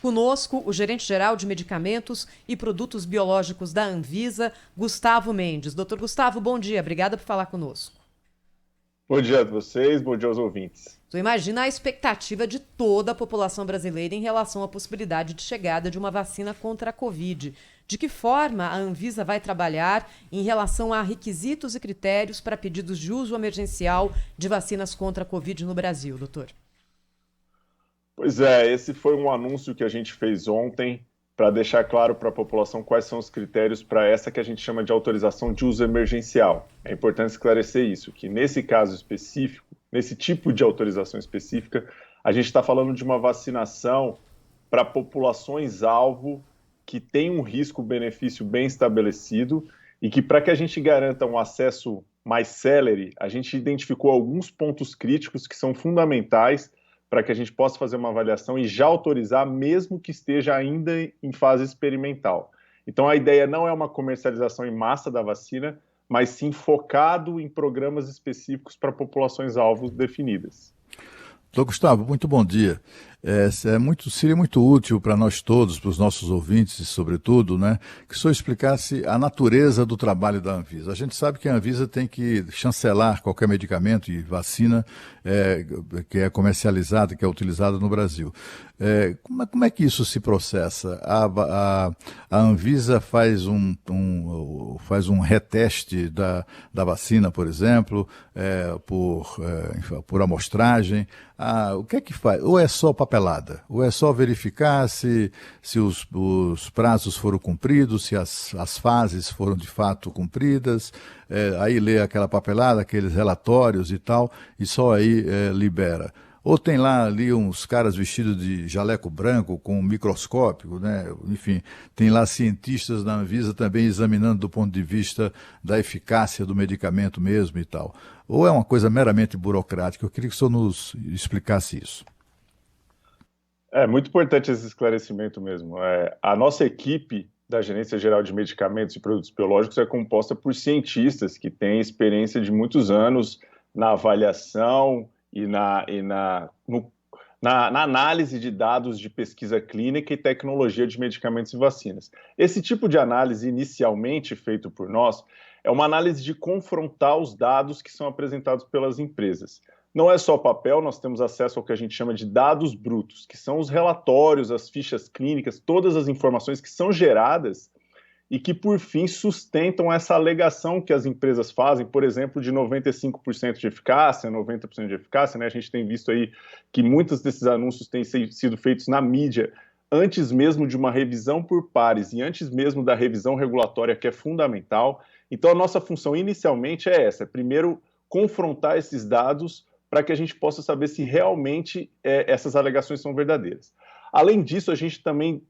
Conosco, o gerente-geral de medicamentos e produtos biológicos da Anvisa, Gustavo Mendes. Doutor Gustavo, bom dia. Obrigada por falar conosco. Bom dia a vocês, bom dia aos ouvintes. Tu imagina a expectativa de toda a população brasileira em relação à possibilidade de chegada de uma vacina contra a Covid. De que forma a Anvisa vai trabalhar em relação a requisitos e critérios para pedidos de uso emergencial de vacinas contra a Covid no Brasil, doutor? Pois é, esse foi um anúncio que a gente fez ontem para deixar claro para a população quais são os critérios para essa que a gente chama de autorização de uso emergencial. É importante esclarecer isso, que nesse caso específico, nesse tipo de autorização específica, a gente está falando de uma vacinação para populações-alvo que tem um risco-benefício bem estabelecido e que, para que a gente garanta um acesso mais célere, a gente identificou alguns pontos críticos que são fundamentais para que a gente possa fazer uma avaliação e já autorizar, mesmo que esteja ainda em fase experimental. Então, a ideia não é uma comercialização em massa da vacina, mas sim focado em programas específicos para populações-alvos definidas. Doutor Gustavo, muito bom dia. Seria muito útil para nós todos, para os nossos ouvintes, sobretudo, né, que o senhor explicasse a natureza do trabalho da Anvisa. A gente sabe que a Anvisa tem que chancelar qualquer medicamento e vacina que é comercializada, que é utilizada no Brasil. Como é que isso se processa? A Anvisa faz um reteste da vacina, por exemplo, por amostragem. O que é que faz? Ou é só papelada? Ou é só verificar se os prazos foram cumpridos, se as fases foram de fato cumpridas, aí lê aquela papelada, aqueles relatórios e tal, e só aí libera. Ou tem lá ali uns caras vestidos de jaleco branco com um microscópio, né? Enfim, tem lá cientistas da Anvisa também examinando do ponto de vista da eficácia do medicamento mesmo e tal. Ou é uma coisa meramente burocrática? Eu queria que o senhor nos explicasse isso. É muito importante esse esclarecimento mesmo. A nossa equipe da Gerência Geral de Medicamentos e Produtos Biológicos é composta por cientistas que têm experiência de muitos anos na avaliação e na análise de dados de pesquisa clínica e tecnologia de medicamentos e vacinas. Esse tipo de análise, inicialmente feito por nós, é uma análise de confrontar os dados que são apresentados pelas empresas. Não é só papel, nós temos acesso ao que a gente chama de dados brutos, que são os relatórios, as fichas clínicas, todas as informações que são geradas e que, por fim, sustentam essa alegação que as empresas fazem, por exemplo, de 95% de eficácia, 90% de eficácia, né? A gente tem visto aí que muitos desses anúncios têm sido feitos na mídia antes mesmo de uma revisão por pares e antes mesmo da revisão regulatória, que é fundamental. Então, a nossa função inicialmente é essa, primeiro, confrontar esses dados para que a gente possa saber se realmente essas alegações são verdadeiras. Além disso, a gente também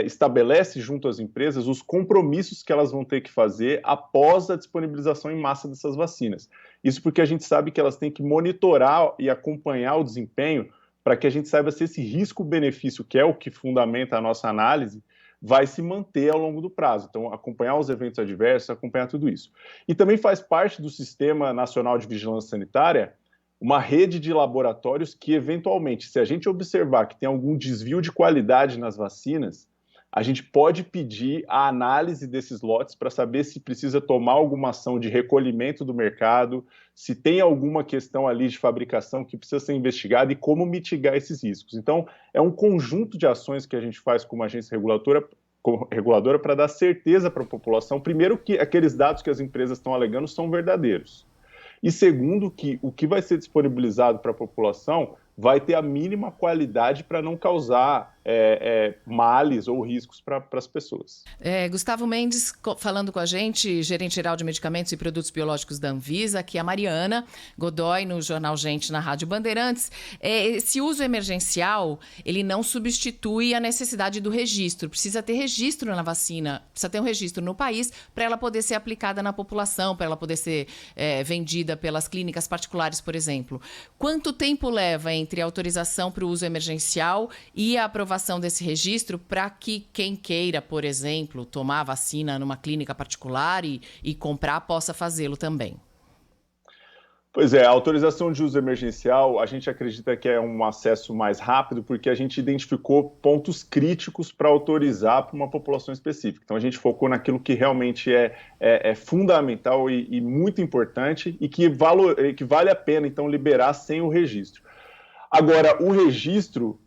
estabelece junto às empresas os compromissos que elas vão ter que fazer após a disponibilização em massa dessas vacinas. Isso porque a gente sabe que elas têm que monitorar e acompanhar o desempenho para que a gente saiba se esse risco-benefício, que é o que fundamenta a nossa análise, vai se manter ao longo do prazo. Então, acompanhar os eventos adversos, acompanhar tudo isso. E também faz parte do Sistema Nacional de Vigilância Sanitária uma rede de laboratórios que, eventualmente, se a gente observar que tem algum desvio de qualidade nas vacinas, a gente pode pedir a análise desses lotes para saber se precisa tomar alguma ação de recolhimento do mercado, se tem alguma questão ali de fabricação que precisa ser investigada e como mitigar esses riscos. Então, é um conjunto de ações que a gente faz como agência reguladora para dar certeza para a população, primeiro, que aqueles dados que as empresas estão alegando são verdadeiros. E segundo, que o que vai ser disponibilizado para a população vai ter a mínima qualidade para não causar males ou riscos para as pessoas. Gustavo Mendes falando com a gente, gerente-geral de medicamentos e produtos biológicos da Anvisa, aqui é a Mariana Godoy, no Jornal Gente, na Rádio Bandeirantes. Esse uso emergencial, ele não substitui a necessidade do registro. Precisa ter registro na vacina, precisa ter um registro no país para ela poder ser aplicada na população, para ela poder ser vendida pelas clínicas particulares, por exemplo. Quanto tempo leva entre a autorização para o uso emergencial e a aprovação desse registro para que quem queira, por exemplo, tomar a vacina numa clínica particular e comprar, possa fazê-lo também? Pois é, a autorização de uso emergencial, a gente acredita que é um acesso mais rápido porque a gente identificou pontos críticos para autorizar para uma população específica. Então, a gente focou naquilo que realmente é fundamental e muito importante e que vale a pena, então, liberar sem o registro. Agora, o registro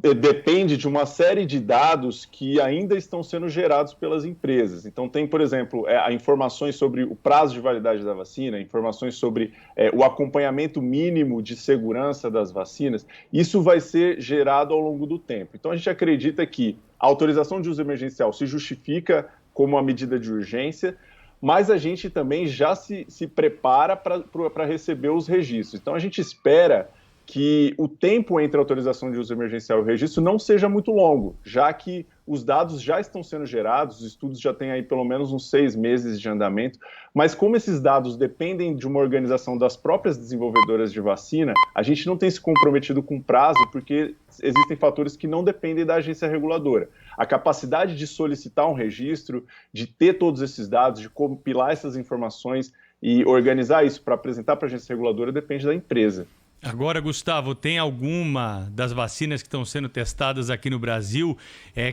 depende de uma série de dados que ainda estão sendo gerados pelas empresas. Então, tem, por exemplo, informações sobre o prazo de validade da vacina, informações sobre o acompanhamento mínimo de segurança das vacinas. Isso vai ser gerado ao longo do tempo. Então, a gente acredita que a autorização de uso emergencial se justifica como uma medida de urgência, mas a gente também já se prepara para receber os registros. Então, a gente espera que o tempo entre a autorização de uso emergencial e o registro não seja muito longo, já que os dados já estão sendo gerados, os estudos já têm aí pelo menos uns 6 meses de andamento, mas como esses dados dependem de uma organização das próprias desenvolvedoras de vacina, a gente não tem se comprometido com prazo, porque existem fatores que não dependem da agência reguladora. A capacidade de solicitar um registro, de ter todos esses dados, de compilar essas informações e organizar isso para apresentar para a agência reguladora depende da empresa. Agora, Gustavo, tem alguma das vacinas que estão sendo testadas aqui no Brasil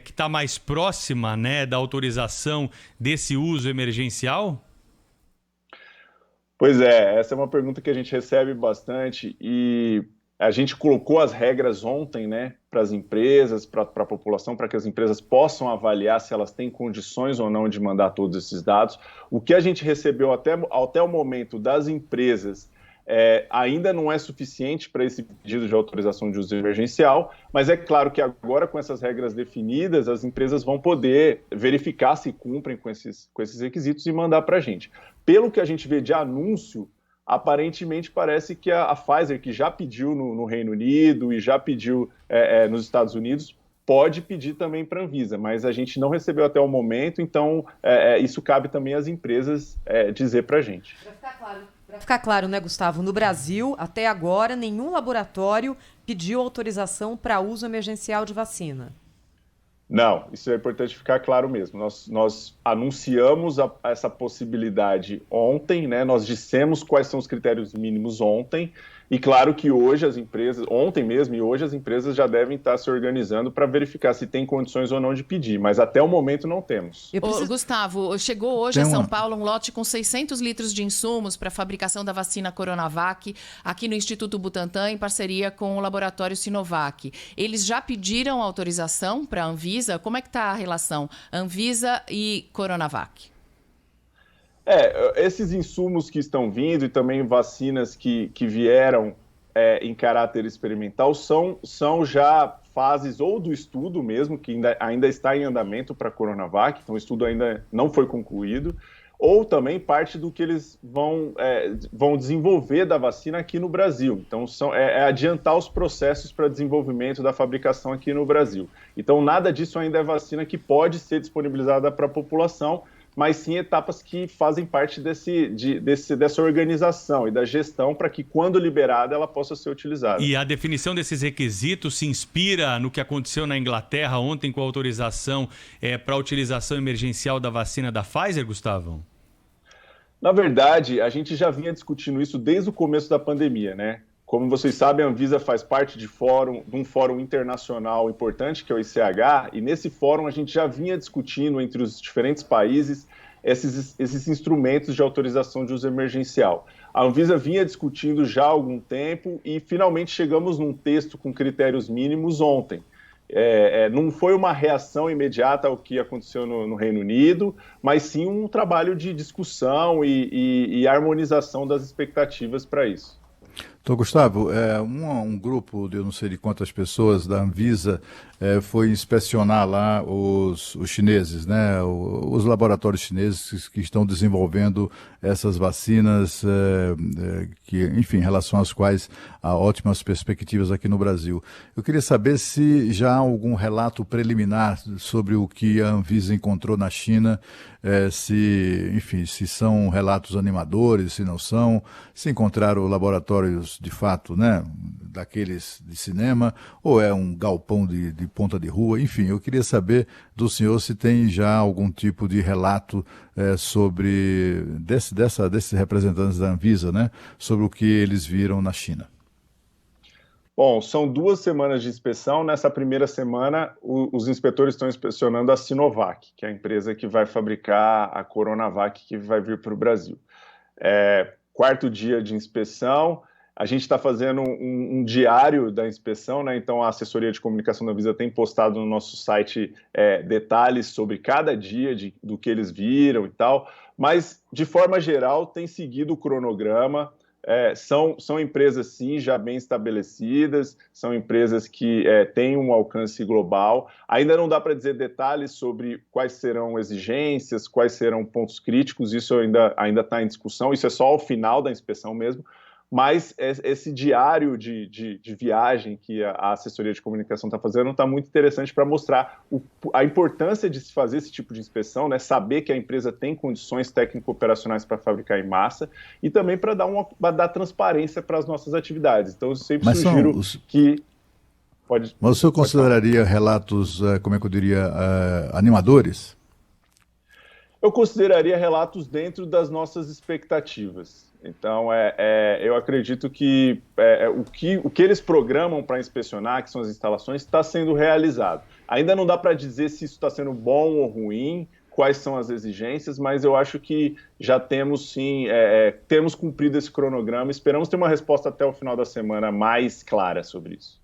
que está mais próxima, né, da autorização desse uso emergencial? Pois é, essa é uma pergunta que a gente recebe bastante e a gente colocou as regras ontem, né, para as empresas, para a população, para que as empresas possam avaliar se elas têm condições ou não de mandar todos esses dados. O que a gente recebeu até o momento das empresas ainda não é suficiente para esse pedido de autorização de uso emergencial, mas é claro que agora, com essas regras definidas, as empresas vão poder verificar se cumprem com esses requisitos e mandar para a gente. Pelo que a gente vê de anúncio, aparentemente parece que a Pfizer, que já pediu no Reino Unido e já pediu nos Estados Unidos, pode pedir também para a Anvisa, mas a gente não recebeu até o momento, então isso cabe também às empresas dizer para a gente. Para ficar claro, né, Gustavo? No Brasil, até agora, nenhum laboratório pediu autorização para uso emergencial de vacina. Não, isso é importante ficar claro mesmo. Nós anunciamos essa possibilidade ontem, né? Nós dissemos quais são os critérios mínimos ontem, e claro que hoje as empresas, ontem mesmo e hoje as empresas já devem estar se organizando para verificar se tem condições ou não de pedir, mas até o momento não temos. Gustavo, chegou hoje a São Paulo um lote com 600 litros de insumos para a fabricação da vacina Coronavac, aqui no Instituto Butantan, em parceria com o laboratório Sinovac. Eles já pediram autorização para a Anvisa? Como é que está a relação Anvisa e Coronavac? Esses insumos que estão vindo e também vacinas que vieram em caráter experimental são já fases ou do estudo mesmo, que ainda está em andamento para a Coronavac, então o estudo ainda não foi concluído, ou também parte do que eles vão desenvolver da vacina aqui no Brasil. Então, adiantar os processos para desenvolvimento da fabricação aqui no Brasil. Então, nada disso ainda é vacina que pode ser disponibilizada para a população, mas sim etapas que fazem parte dessa organização e da gestão para que, quando liberada, ela possa ser utilizada. E a definição desses requisitos se inspira no que aconteceu na Inglaterra ontem com a autorização para a utilização emergencial da vacina da Pfizer, Gustavo? Na verdade, a gente já vinha discutindo isso desde o começo da pandemia, né? Como vocês sabem, a Anvisa faz parte de um fórum internacional importante, que é o ICH, e nesse fórum a gente já vinha discutindo entre os diferentes países esses instrumentos de autorização de uso emergencial. A Anvisa vinha discutindo já há algum tempo e finalmente chegamos num texto com critérios mínimos ontem. Não foi uma reação imediata ao que aconteceu no Reino Unido, mas sim um trabalho de discussão e harmonização das expectativas para isso. Então, Gustavo, um grupo de eu não sei de quantas pessoas da Anvisa foi inspecionar lá os chineses, né? Os laboratórios chineses que estão desenvolvendo essas vacinas, que, enfim, em relação às quais há ótimas perspectivas aqui no Brasil. Eu queria saber se já há algum relato preliminar sobre o que a Anvisa encontrou na China, se são relatos animadores, se não são, se encontraram laboratórios produtos, de fato, né, daqueles de cinema, ou é um galpão de ponta de rua? Enfim, eu queria saber do senhor se tem já algum tipo de relato sobre desses representantes da Anvisa, né, sobre o que eles viram na China. Bom, são 2 semanas de inspeção. Nessa primeira semana, os inspetores estão inspecionando a Sinovac, que é a empresa que vai fabricar a Coronavac que vai vir para o Brasil. 4º dia de inspeção, a gente está fazendo um diário da inspeção, né? Então a assessoria de comunicação da Anvisa tem postado no nosso site detalhes sobre cada dia do que eles viram e tal, mas de forma geral tem seguido o cronograma. São empresas, sim, já bem estabelecidas, são empresas que têm um alcance global. Ainda não dá para dizer detalhes sobre quais serão exigências, quais serão pontos críticos, isso ainda está em discussão, isso é só ao final da inspeção mesmo, mas esse diário de viagem que a assessoria de comunicação está fazendo está muito interessante para mostrar a importância de se fazer esse tipo de inspeção, né? Saber que a empresa tem condições técnico-operacionais para fabricar em massa e também para dar transparência para as nossas atividades. Então, eu sempre sugiro que... Mas o senhor consideraria relatos, como é que eu diria, animadores? Eu consideraria relatos dentro das nossas expectativas. Então, eu acredito que o que eles programam para inspecionar, que são as instalações, está sendo realizado. Ainda não dá para dizer se isso está sendo bom ou ruim, quais são as exigências, mas eu acho que já temos, sim, temos cumprido esse cronograma. Esperamos ter uma resposta até o final da semana mais clara sobre isso.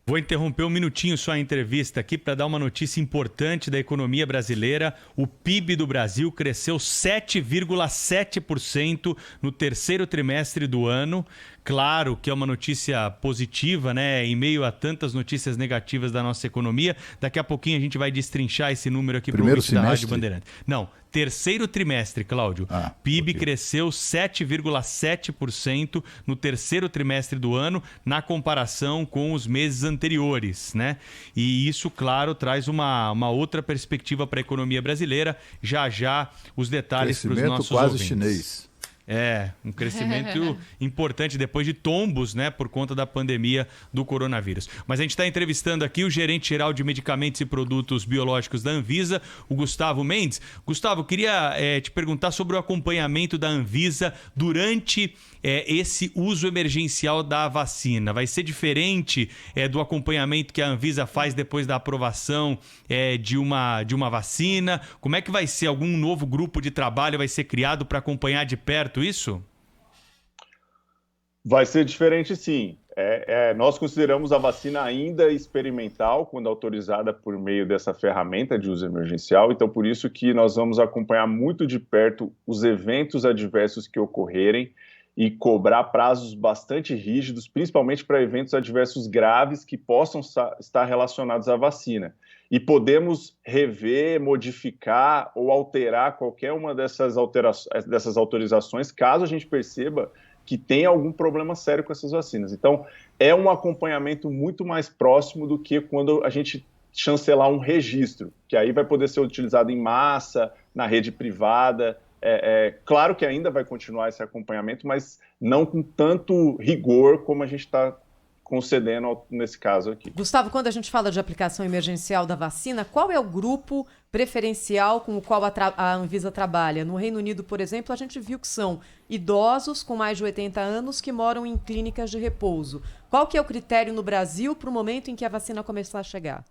Vou interromper um minutinho só a entrevista aqui para dar uma notícia importante da economia brasileira. O PIB do Brasil cresceu 7,7% no 3º trimestre do ano. Claro que é uma notícia positiva, né? Em meio a tantas notícias negativas da nossa economia. Daqui a pouquinho a gente vai destrinchar esse número aqui para o ouvinte da Rádio Bandeirantes. Não, 3º trimestre, Cláudio. PIB cresceu 7,7% no 3º trimestre do ano, na comparação com os meses anteriores, né? E isso, claro, traz uma outra perspectiva para a economia brasileira. Já os detalhes para os nossos ouvintes. Chinês. Um crescimento importante depois de tombos, né, por conta da pandemia do coronavírus. Mas a gente está entrevistando aqui o gerente-geral de medicamentos e produtos biológicos da Anvisa, o Gustavo Mendes. Gustavo, queria te perguntar sobre o acompanhamento da Anvisa durante esse uso emergencial da vacina. Vai ser diferente do acompanhamento que a Anvisa faz depois da aprovação de uma vacina? Como é que vai ser? Algum novo grupo de trabalho vai ser criado para acompanhar de perto isso? Vai ser diferente, sim. Nós consideramos a vacina ainda experimental, quando autorizada por meio dessa ferramenta de uso emergencial, então por isso que nós vamos acompanhar muito de perto os eventos adversos que ocorrerem e cobrar prazos bastante rígidos, principalmente para eventos adversos graves que possam estar relacionados à vacina. E podemos rever, modificar ou alterar qualquer uma dessas autorizações, caso a gente perceba que tem algum problema sério com essas vacinas. Então, é um acompanhamento muito mais próximo do que quando a gente chancelar um registro, que aí vai poder ser utilizado em massa, na rede privada. Claro que ainda vai continuar esse acompanhamento, mas não com tanto rigor como a gente está concedendo nesse caso aqui. Gustavo, quando a gente fala de aplicação emergencial da vacina, qual é o grupo preferencial com o qual a Anvisa trabalha? No Reino Unido, por exemplo, a gente viu que são idosos com mais de 80 anos que moram em clínicas de repouso. Qual que é o critério no Brasil para o momento em que a vacina começar a chegar?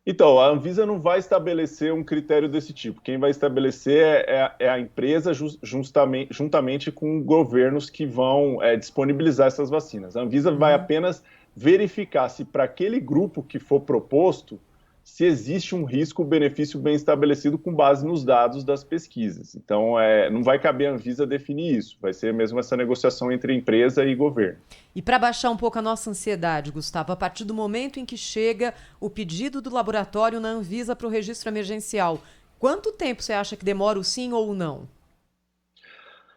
Então, a Anvisa não vai estabelecer um critério desse tipo. Quem vai estabelecer é a empresa juntamente com governos que vão disponibilizar essas vacinas. A Anvisa vai apenas verificar se para aquele grupo que for proposto, se existe um risco-benefício bem estabelecido com base nos dados das pesquisas. Então, não vai caber a Anvisa definir isso. Vai ser mesmo essa negociação entre empresa e governo. E para baixar um pouco a nossa ansiedade, Gustavo, a partir do momento em que chega o pedido do laboratório na Anvisa para o registro emergencial, quanto tempo você acha que demora o sim ou o não?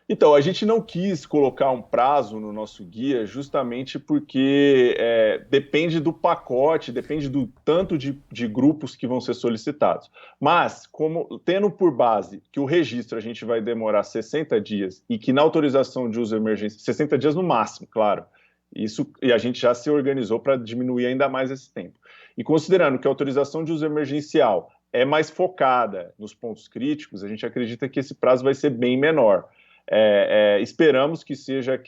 Então, a gente não quis colocar um prazo no nosso guia justamente porque depende do pacote, depende do tanto de grupos que vão ser solicitados. Mas, como tendo por base que o registro a gente vai demorar 60 dias e que na autorização de uso emergencial, 60 dias no máximo, claro, e a gente já se organizou para diminuir ainda mais esse tempo. E considerando que a autorização de uso emergencial é mais focada nos pontos críticos, a gente acredita que esse prazo vai ser bem menor. Esperamos que seja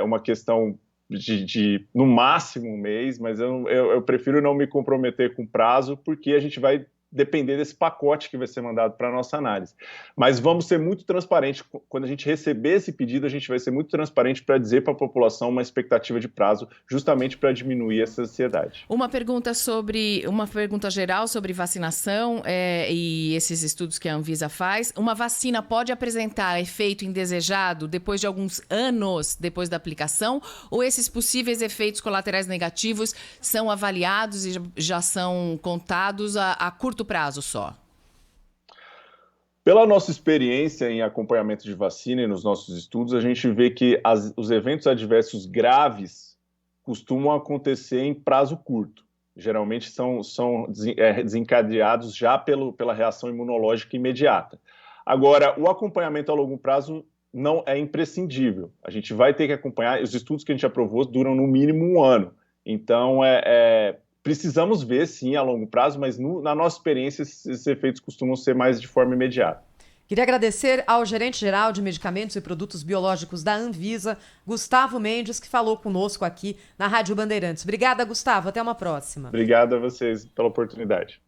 uma questão de no máximo um mês, mas eu prefiro não me comprometer com prazo, porque a gente vai depender desse pacote que vai ser mandado para a nossa análise. Mas vamos ser muito transparentes. Quando a gente receber esse pedido, a gente vai ser muito transparente para dizer para a população uma expectativa de prazo, justamente para diminuir essa ansiedade. Uma pergunta geral sobre vacinação e esses estudos que a Anvisa faz. Uma vacina pode apresentar efeito indesejado depois de alguns anos depois da aplicação? Ou esses possíveis efeitos colaterais negativos são avaliados e já são contados a curto prazo só? Pela nossa experiência em acompanhamento de vacina e nos nossos estudos, a gente vê que os eventos adversos graves costumam acontecer em prazo curto. Geralmente são desencadeados já pela reação imunológica imediata. Agora, o acompanhamento a longo prazo não é imprescindível. A gente vai ter que acompanhar, os estudos que a gente aprovou duram no mínimo um ano. Então, precisamos ver, sim, a longo prazo, mas na nossa experiência, esses efeitos costumam ser mais de forma imediata. Queria agradecer ao gerente-geral de Medicamentos e Produtos Biológicos da Anvisa, Gustavo Mendes, que falou conosco aqui na Rádio Bandeirantes. Obrigada, Gustavo. Até uma próxima. Obrigado a vocês pela oportunidade.